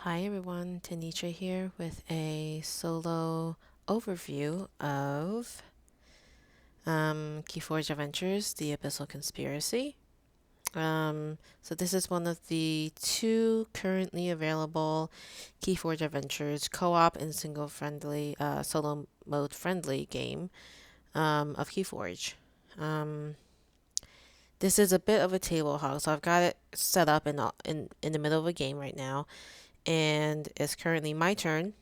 Hi everyone, Danicha here with a solo overview of Keyforge Adventures, The Abyssal Conspiracy. So this is one of the two currently available Keyforge Adventures co-op and single friendly, solo mode friendly game of Keyforge. Um, this is a bit of a table hog, so I've got it set up in the middle of a game right now, and it's currently my turn.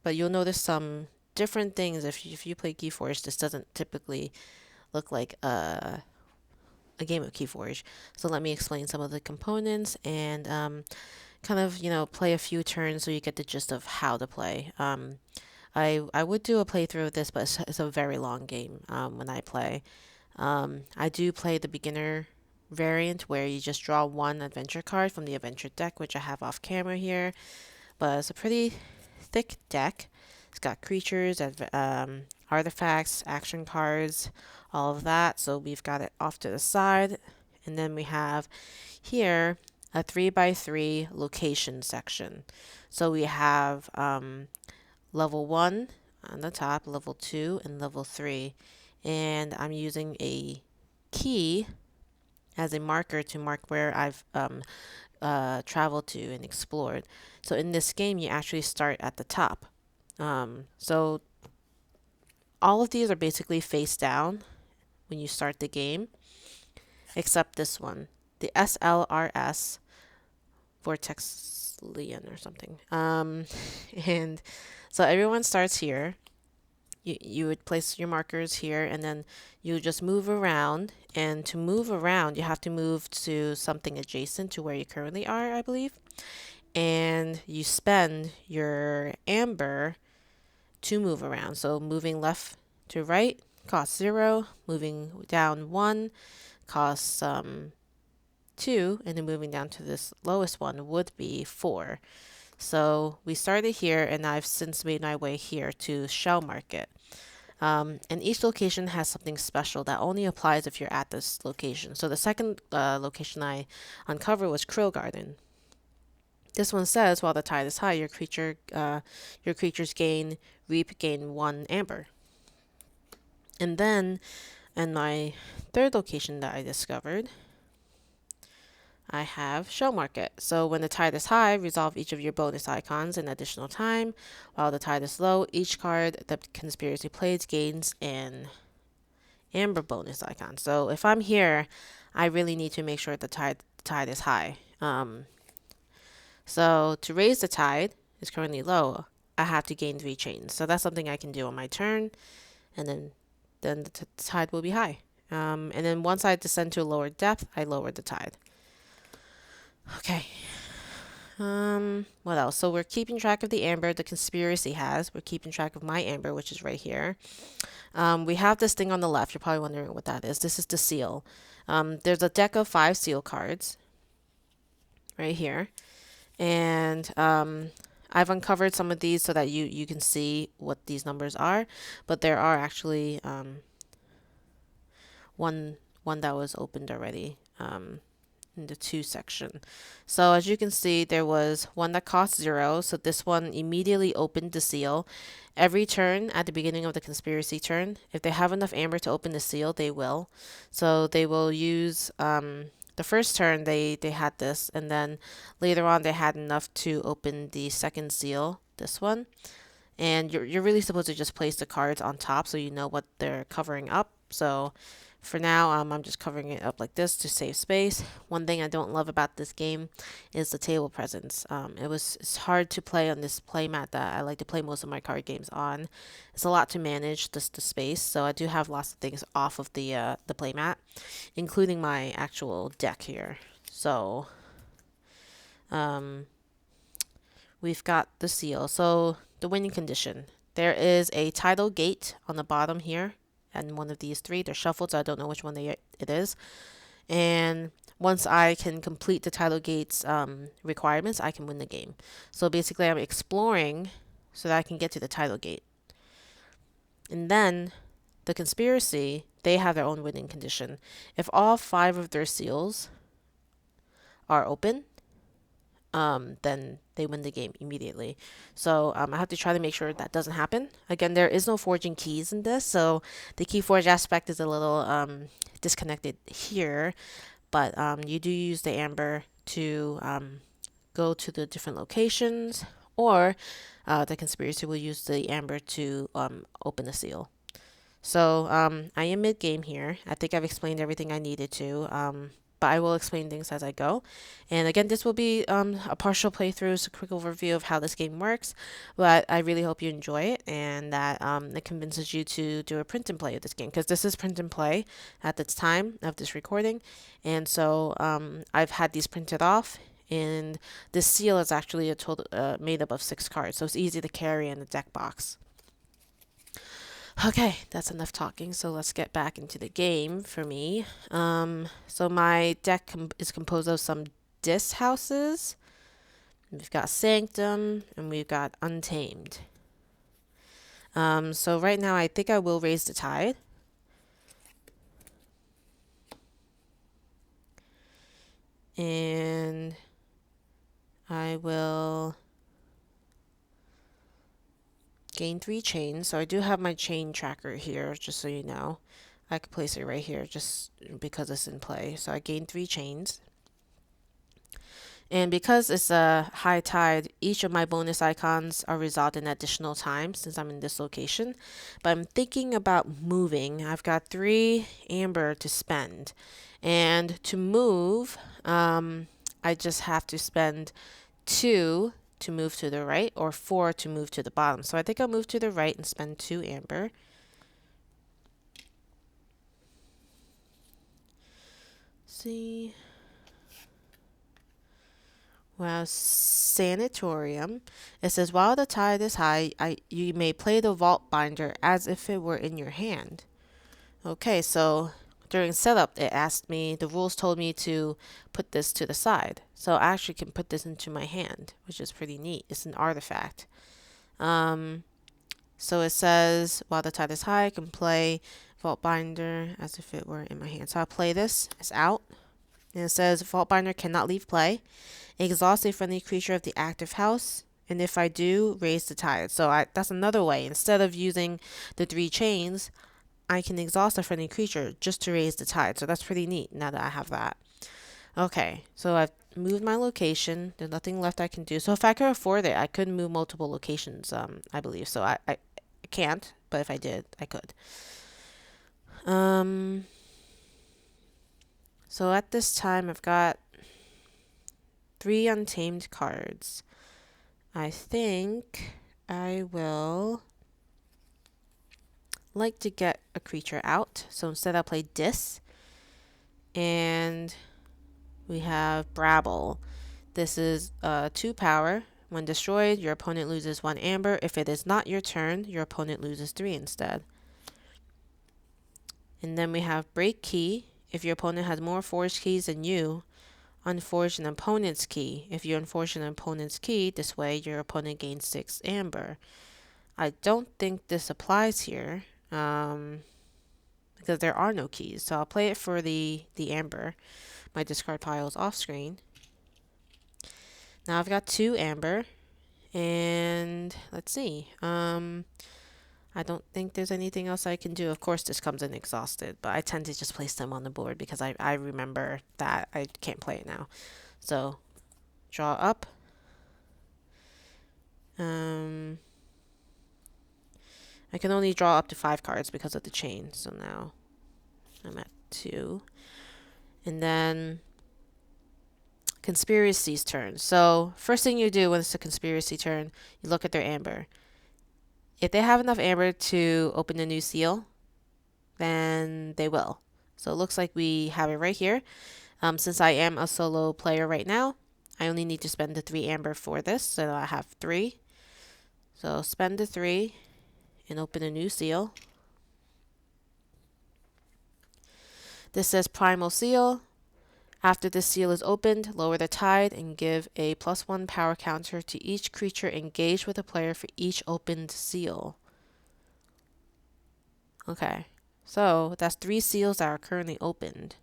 But you'll notice some different things if you play Keyforge. This doesn't typically look like a game of Keyforge. So let me explain some of the components and kind of play a few turns so you get the gist of how to play. I would do a playthrough of this, but it's a very long game when I play. I do play the beginner variant where you just draw one adventure card from the adventure deck, which I have off camera here. But it's a pretty thick deck. It's got creatures, artifacts, action cards, all of that. So we've got it off to the side. And then we have here a 3x3 location section. So we have level 1 on the top, level 2, and level 3. And I'm using a key as a marker to mark where I've traveled to and explored. So in this game, you actually start at the top. So all of these are basically face down when you start the game, except this one, the SLRS, Vortexlian or something. And so everyone starts here. You would place your markers here, and then you just move around. And to move around, you have to move to something adjacent to where you currently are, I believe. And you spend your amber to move around. So moving left to right costs 0, moving down 1 costs 2, and then moving down to this lowest one would be 4. So we started here, and I've since made my way here to Shell Market. And each location has something special that only applies if you're at this location. So the second location I uncovered was Krill Garden. This one says, while the tide is high, your creatures gain 1 amber. And then, in my third location that I discovered, I have Show Market. So when the tide is high, resolve each of your bonus icons in additional time. While the tide is low, each card the conspiracy plays gains an amber bonus icon. So if I'm here, I really need to make sure the tide is high. So to raise the tide, is currently low, I have to gain 3 chains. So that's something I can do on my turn, and then the tide will be high. And then once I descend to a lower depth, I lower the tide. Okay. What else? So we're keeping track of the amber the conspiracy has. We're keeping track of my amber, which is right here. We have this thing on the left. You're probably wondering what that is. This is the seal. There's a deck of 5 seal cards right here. And I've uncovered some of these so that you can see what these numbers are. But there are actually one that was opened already. In the 2 section. So as you can see, there was one that cost 0. So this one immediately opened the seal. Every turn at the beginning of the conspiracy turn, if they have enough amber to open the seal, they will. So they will use the first turn they had this, and then later on they had enough to open the second seal, this one. And you're really supposed to just place the cards on top so you know what they're covering up. So for now, I'm just covering it up like this to save space. One thing I don't love about this game is the table presence. It's hard to play on this playmat that I like to play most of my card games on. It's a lot to manage the space, so I do have lots of things off of the playmat, including my actual deck here. So we've got the seal. So the winning condition. There is a title gate on the bottom here, and one of these 3. They're shuffled, so I don't know which one it is. And once I can complete the title gate's requirements, I can win the game. So basically, I'm exploring so that I can get to the title gate. And then the conspiracy, they have their own winning condition. If all 5 of their seals are open, then they win the game immediately. So I have to try to make sure that doesn't happen. Again, there is no forging keys in this, so the Keyforge aspect is a little disconnected here. But you do use the amber to go to the different locations, or the conspiracy will use the amber to open the seal. So I am mid game here. I think I've explained everything I needed to. But I will explain things as I go. And again, this will be a partial playthrough, so a quick overview of how this game works. But I really hope you enjoy it and that it convinces you to do a print and play of this game, because this is print and play at the time of this recording. And so I've had these printed off. And this seal is actually a total made up of 6 cards, so it's easy to carry in the deck box. Okay, that's enough talking, so let's get back into the game for me. So my deck is composed of some Dis houses. We've got Sanctum, and we've got Untamed. So right now I think I will raise the tide. And I will gain 3 chains. So I do have my chain tracker here, just so you know. I could place it right here just because it's in play. So I gain 3 chains. And because it's a high tide, each of my bonus icons are resolved in additional time since I'm in this location. But I'm thinking about moving. I've got 3 amber to spend. And to move, I just have to spend 2 to move to the right, or 4 to move to the bottom. So I think I'll move to the right and spend 2 amber. See. Well, Sanatorium. It says, while the tide is high, you may play the Vault Binder as if it were in your hand. Okay, so during setup, it asked me, the rules told me to put this to the side. So I actually can put this into my hand, which is pretty neat. It's an artifact. So it says, while the tide is high, I can play Vault Binder as if it were in my hand. So I'll play this. It's out. And it says, Vault Binder cannot leave play. Exhaust a friendly creature of the active house, and if I do, raise the tide. So that's another way. Instead of using the 3 chains, I can exhaust a friendly creature just to raise the tide. So that's pretty neat now that I have that. Okay, so I've moved my location. There's nothing left I can do. So if I could afford it, I could move multiple locations, I believe. So I can't, but if I did, I could. So at this time, I've got 3 untamed cards. I think I will like to get a creature out. So instead I'll play Dis. And we have Brabble. This is 2 power. When destroyed, your opponent loses 1 amber. If it is not your turn, your opponent loses 3 instead. And then we have Break Key. If your opponent has more forged keys than you, unforge an opponent's key. If you unforge an opponent's key, this way your opponent gains 6 amber. I don't think this applies here because there are no keys. So I'll play it for the amber. My discard pile is off screen. Now I've got 2 amber, and let's see. I don't think there's anything else I can do. Of course, this comes in exhausted, but I tend to just place them on the board because I remember that I can't play it now. So, draw up. I can only draw up to 5 cards because of the chain. So now I'm at 2. And then Conspiracy's turn. So first thing you do when it's a Conspiracy turn, you look at their amber. If they have enough amber to open a new seal, then they will. So it looks like we have it right here. Since I am a solo player right now, I only need to spend the 3 amber for this. So I have 3. So spend the 3 and open a new seal. This says Primal Seal. After this seal is opened, lower the tide and give a +1 power counter to each creature engaged with a player for each opened seal. Okay, so that's 3 seals that are currently opened.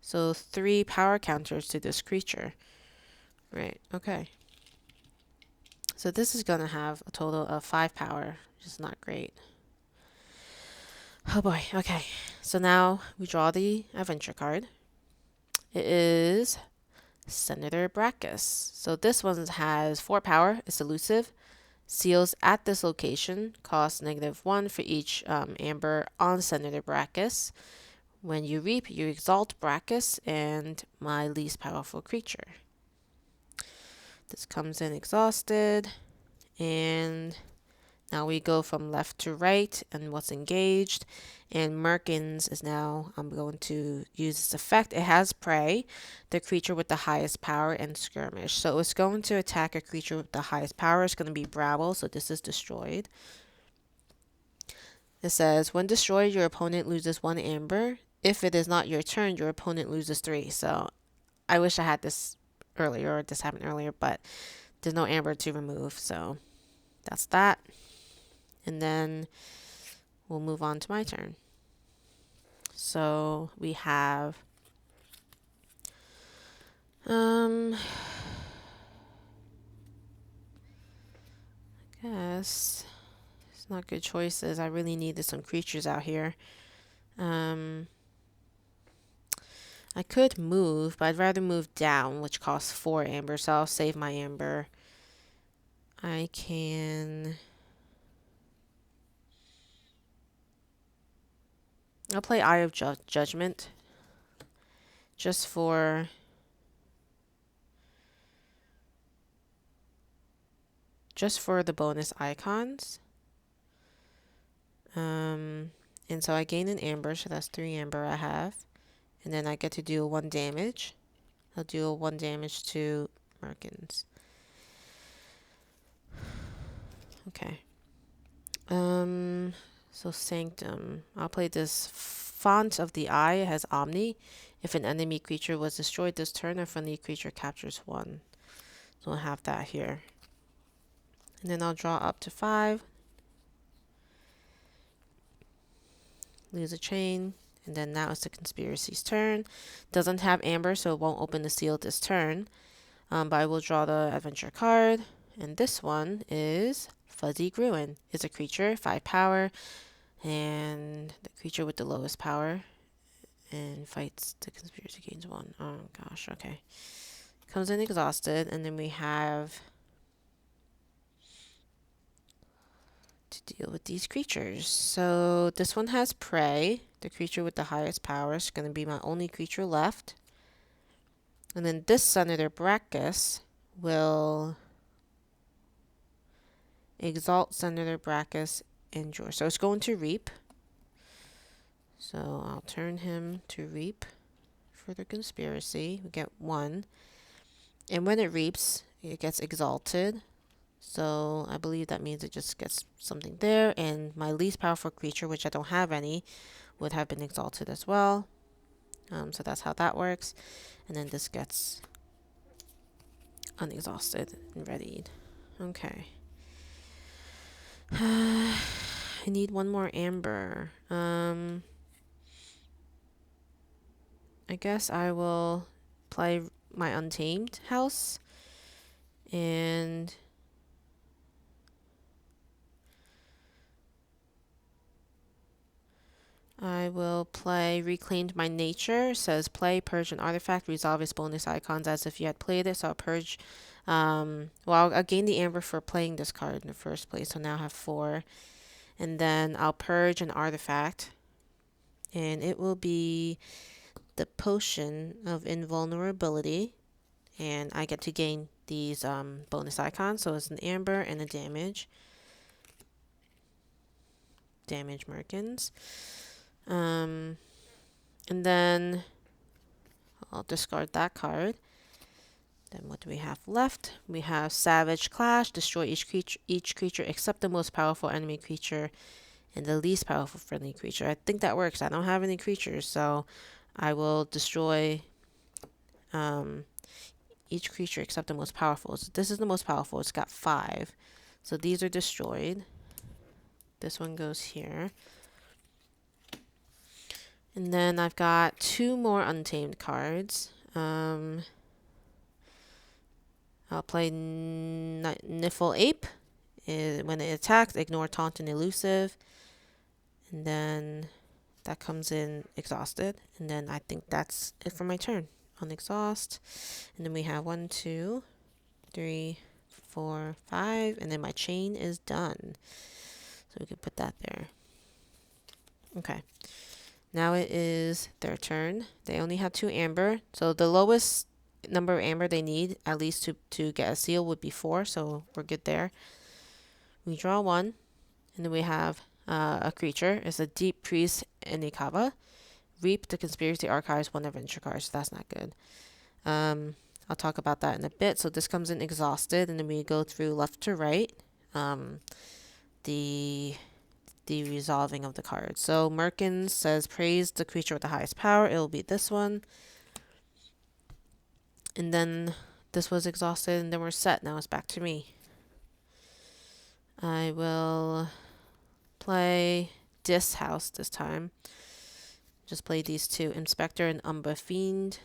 So 3 power counters to this creature. Right, okay. So this is going to have a total of 5 power, which is not great. Oh boy, okay. So now we draw the adventure card. It is Senator Brackus. So this one has 4 power, it's elusive. Seals at this location cost -1 for each amber on Senator Brackus. When you reap, you exalt Brackus and my least powerful creature. This comes in exhausted, and now we go from left to right and what's engaged. And Merkins is now, I'm going to use this effect. It has prey, the creature with the highest power, and skirmish. So it's going to attack a creature with the highest power. It's going to be Brabble, so this is destroyed. It says, when destroyed, your opponent loses 1 amber. If it is not your turn, your opponent loses 3. So I wish I had this earlier, or this happened earlier, but there's no amber to remove, so that's that. And then we'll move on to my turn. So we have I guess it's not good choices. I really needed some creatures out here. I could move, but I'd rather move down, which costs 4 amber, so I'll save my amber. I can... I'll play Eye of Judgment just for the bonus icons. And so I gain an amber, so that's 3 amber I have. And then I get to do 1 damage. I'll do 1 damage to Merkins. Okay. So Sanctum. I'll play this Font of the Eye. It has Omni. If an enemy creature was destroyed this turn, a friendly creature captures 1. So I'll have that here. And then I'll draw up to 5. Lose a chain. And then now it's the Conspiracy's turn. Doesn't have amber, so it won't open the seal this turn. But I will draw the adventure card. And this one is Fuzzy Gruen. It's a creature, 5 power. And the creature with the lowest power. And fights the Conspiracy, gains 1. Oh gosh, okay. Comes in exhausted. And then we have to deal with these creatures. So this one has prey. The creature with the highest power is going to be my only creature left. And then this Senator Brackus will exalt Senator Brackus and draw. So it's going to reap. So I'll turn him to reap for the Conspiracy. We get 1. And when it reaps, it gets exalted. So I believe that means it just gets something there. And my least powerful creature, which I don't have any, would have been exalted as well. So that's how that works. And then this gets unexhausted and readied. Okay. I need 1 more amber. I guess I will play my Untamed house. And I will play Reclaimed My Nature. It says play, purge an artifact, resolve its bonus icons as if you had played it. So I'll purge. Well, I'll gain the amber for playing this card in the first place. So now I have 4. And then I'll purge an artifact. And it will be the Potion of Invulnerability. And I get to gain these bonus icons. So it's an amber and a damage. Damage Merkins. And then I'll discard that card. Then what do we have left? We have Savage Clash. Destroy each creature except the most powerful enemy creature and the least powerful friendly creature. I think that works. I don't have any creatures, so I will destroy each creature except the most powerful. So this is the most powerful. It's got 5. So these are destroyed. This one goes here. And then I've got 2 more untamed cards. I'll play Niffle Ape. When it attacks, ignore taunt and elusive. And then that comes in exhausted. And then I think that's it for my turn on exhaust. And then we have 1, 2, 3, 4, 5. And then my chain is done. So we can put that there. Okay. Now it is their turn. They only have 2 amber. So the lowest number of amber they need, at least to get a seal, would be 4. So we're good there. We draw 1. And then we have a creature. It's a Deep Priest Enikava. Reap the Conspiracy Archives 1 adventure card. So that's not good. I'll talk about that in a bit. So this comes in exhausted. And then we go through left to right. The resolving of the cards. So Merkin says praise the creature with the highest power. It will be this one. And then this was exhausted and then we're set. Now it's back to me. I will play Dis House this time. Just play these 2. Inspector and Umbra Fiend.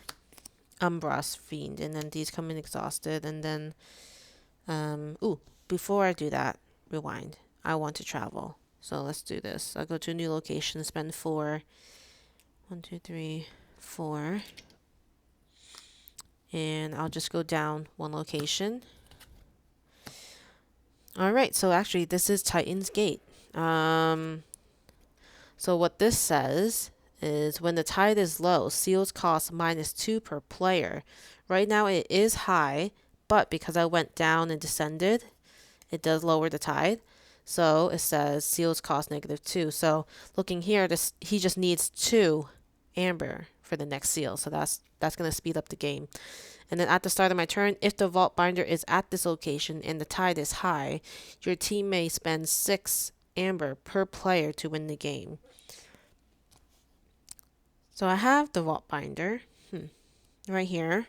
Umbras Fiend. And then these come in exhausted. And then before I do that, rewind. I want to travel. So let's do this. I'll go to a new location, spend 4. 1, 2, 3, 4. And I'll just go down 1 location. Alright, so actually this is Titan's Gate. So what this says is when the tide is low, seals cost -2 per player. Right now it is high, but because I went down and descended, it does lower the tide. So it says seals cost -2. So looking here, he just needs 2 amber for the next seal. So that's going to speed up the game. And then at the start of my turn, if the Vault Binder is at this location and the tide is high, your team may spend 6 amber per player to win the game. So I have the Vault Binder right here.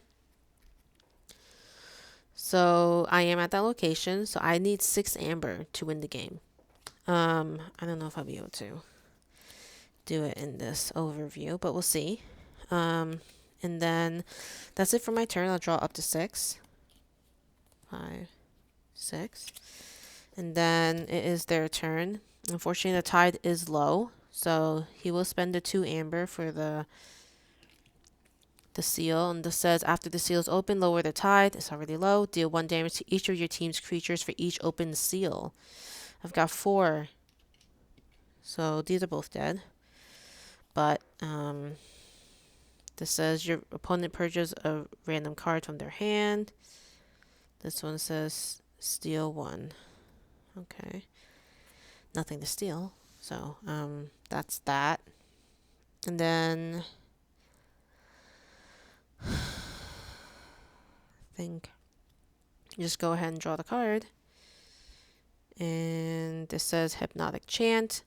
So I am at that location. So I need 6 amber to win the game. I don't know if I'll be able to do it in this overview, but we'll see. And then that's it for my turn. I'll draw up to 6. 5, 6. And then it is their turn. Unfortunately, the tide is low. So he will spend the 2 amber for the seal. And this says after the seal is open, lower the tide. It's already low. Deal 1 damage to each of your team's creatures for each open seal. I've got 4. So these are both dead. But this says your opponent purges a random card from their hand. This one says steal 1. Okay. Nothing to steal. So that's that. And then I think just go ahead and draw the card. And this says Hypnotic Chant.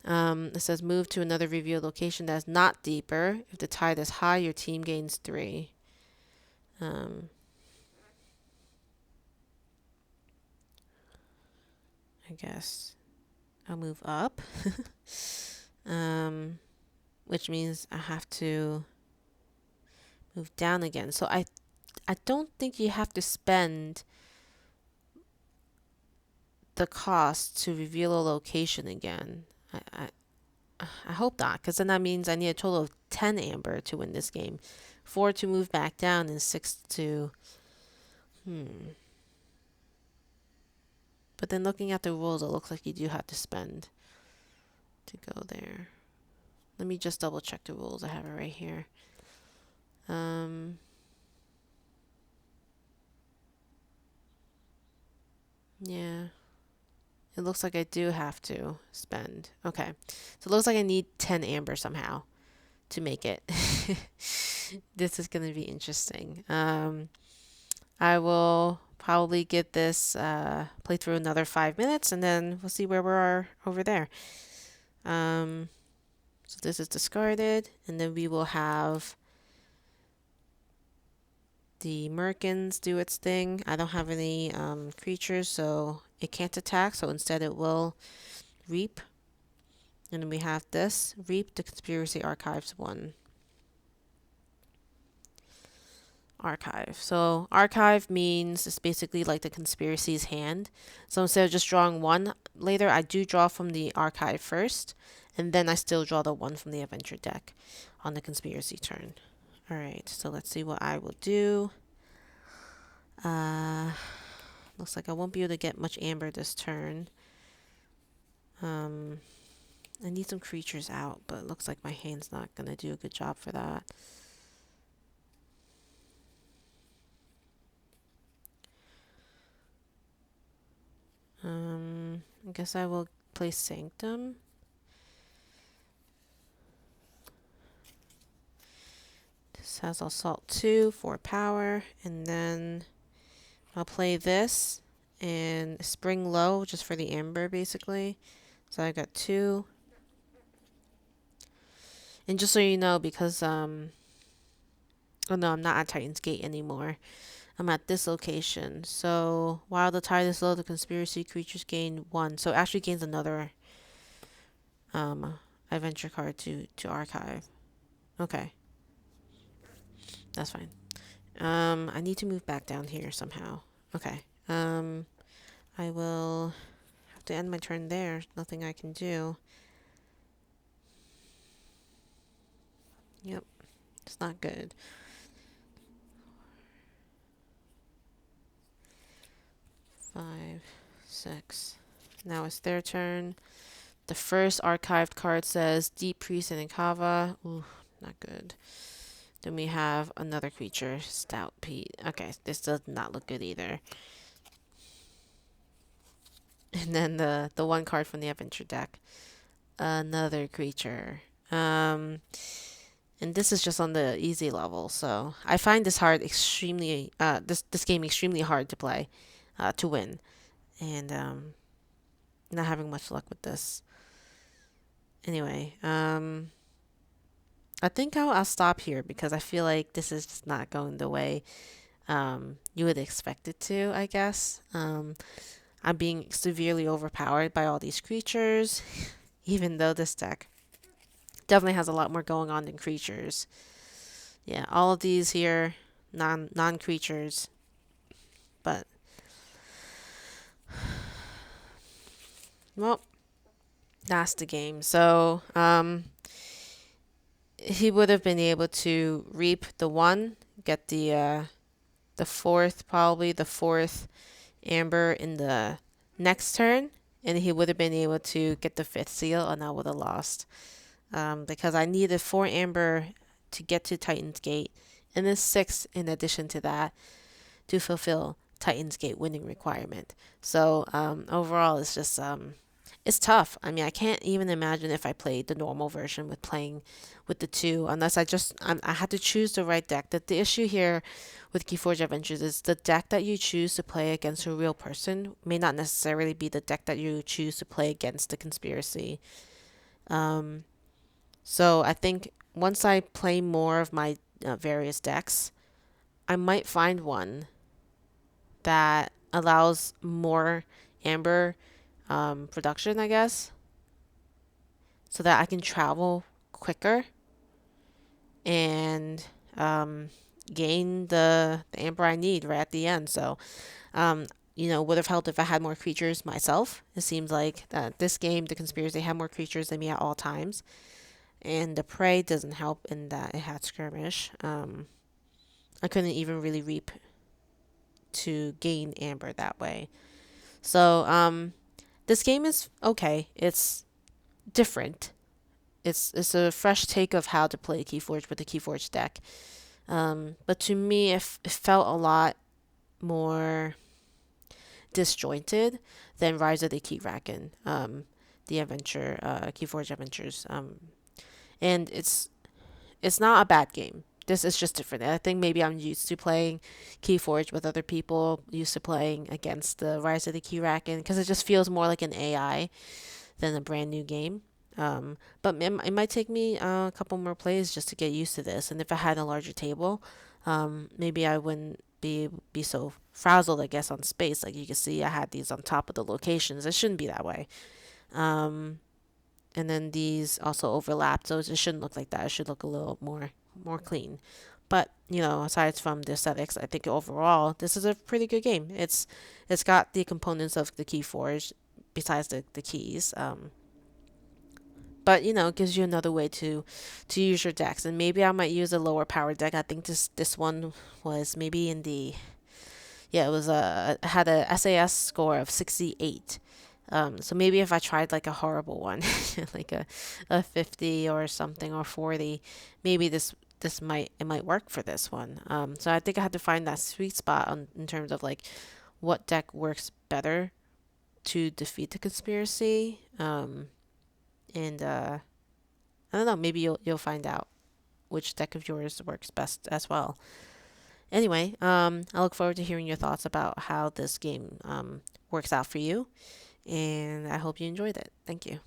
It says move to another revealed location that is not deeper. If the tide is high, your team gains 3. I guess I'll move up. Which means I have to move down again. So I don't think you have to spend the cost to reveal a location again. I hope not, because then that means I need a total of 10 amber to win this game. 4 to move back down and 6 to... But then looking at the rules, it looks like you do have to spend to go there. Let me just double check the rules. I have it right here. Yeah. It looks like I do have to spend. Okay. So it looks like I need 10 amber somehow to make it. This is going to be interesting. I will probably get this play through another 5 minutes and then we'll see where we are over there. So this is discarded and then we will have the Merkins do its thing. I don't have any creatures, so it can't attack, so instead it will reap. And then we have this, Reap the Conspiracy Archives 1. Archive. So archive means it's basically like the conspiracy's hand. So instead of just drawing one later, I do draw from the archive first, and then I still draw the one from the adventure deck on the conspiracy turn. Alright, so let's see what I will do. Looks like I won't be able to get much amber this turn. I need some creatures out, but it looks like my hand's not going to do a good job for that. I guess I will play Sanctum. This has Assault 2 for power, and then I'll play this and Spring Low just for the amber basically. So I got 2. And just so you know, because oh no, I'm not at Titan's Gate anymore. I'm at this location. So while the tide is low, the conspiracy creatures gain 1. So it actually gains another adventure card to archive. Okay. That's fine. I need to move back down here somehow. Okay. I will have to end my turn there. Nothing I can do. Yep. It's not good. 5, 6. Now it's their turn. The first archived card says Deep Priest and Inkava. Ooh, not good. Then we have another creature, Stout Pete. Okay, this does not look good either. And then the one card from the adventure deck, another creature. And this is just on the easy level, so I find this hard extremely this game extremely hard to play, to win, and not having much luck with this. Anyway, I think I'll stop here because I feel like this is just not going the way you would expect it to, I guess. I'm being severely overpowered by all these creatures, even though this deck definitely has a lot more going on than creatures. Yeah, all of these here, non creatures, but well, that's the game. So he would have been able to reap the 1, get the fourth, probably the 4th amber in the next turn, and he would have been able to get the 5th seal, and I would have lost. Because I needed 4 amber to get to Titan's Gate, and then 6 in addition to that to fulfill Titan's Gate winning requirement. So overall, it's just it's tough. I mean, I can't even imagine if I played the normal version with playing with the 2, unless I had to choose the right deck. That the issue here with Keyforge Adventures is the deck that you choose to play against a real person may not necessarily be the deck that you choose to play against the conspiracy. So I think once I play more of my various decks, I might find one that allows more amber production, I guess, so that I can travel quicker and gain the amber I need right at the end. So, would have helped if I had more creatures myself. It seems like this game, the conspiracy, had more creatures than me at all times. And the prey doesn't help in that it had skirmish. I couldn't even really reap to gain amber that way. So this game is okay. It's different. It's a fresh take of how to play Keyforge with the Keyforge deck. But to me, it felt a lot more disjointed than Rise of the Keyraken, the adventure, Keyforge Adventures. And it's not a bad game. This is just different. I think maybe I'm used to playing Keyforge with other people, used to playing against the Rise of the Keyraken, because it just feels more like an AI than a brand new game. But it might take me a couple more plays just to get used to this. And if I had a larger table, maybe I wouldn't be so frazzled, I guess, on space. Like you can see, I had these on top of the locations. It shouldn't be that way. and then these also overlap, so it shouldn't look like that. It should look a little more clean. But aside from the aesthetics, I think overall this is a pretty good game. It's got the components of the Keyforge besides the keys. But it gives you another way to use your decks, and maybe I might use a lower power deck. I think this one was maybe in the yeah, it was had a SAS score of 68. So maybe if I tried like a horrible one, like a 50 or something, or 40, maybe this might work for this one. So I think I had to find that sweet spot in terms of like what deck works better to defeat the conspiracy. And I don't know, maybe you'll find out which deck of yours works best as well. Anyway, I look forward to hearing your thoughts about how this game works out for you, and I hope you enjoyed it. Thank you.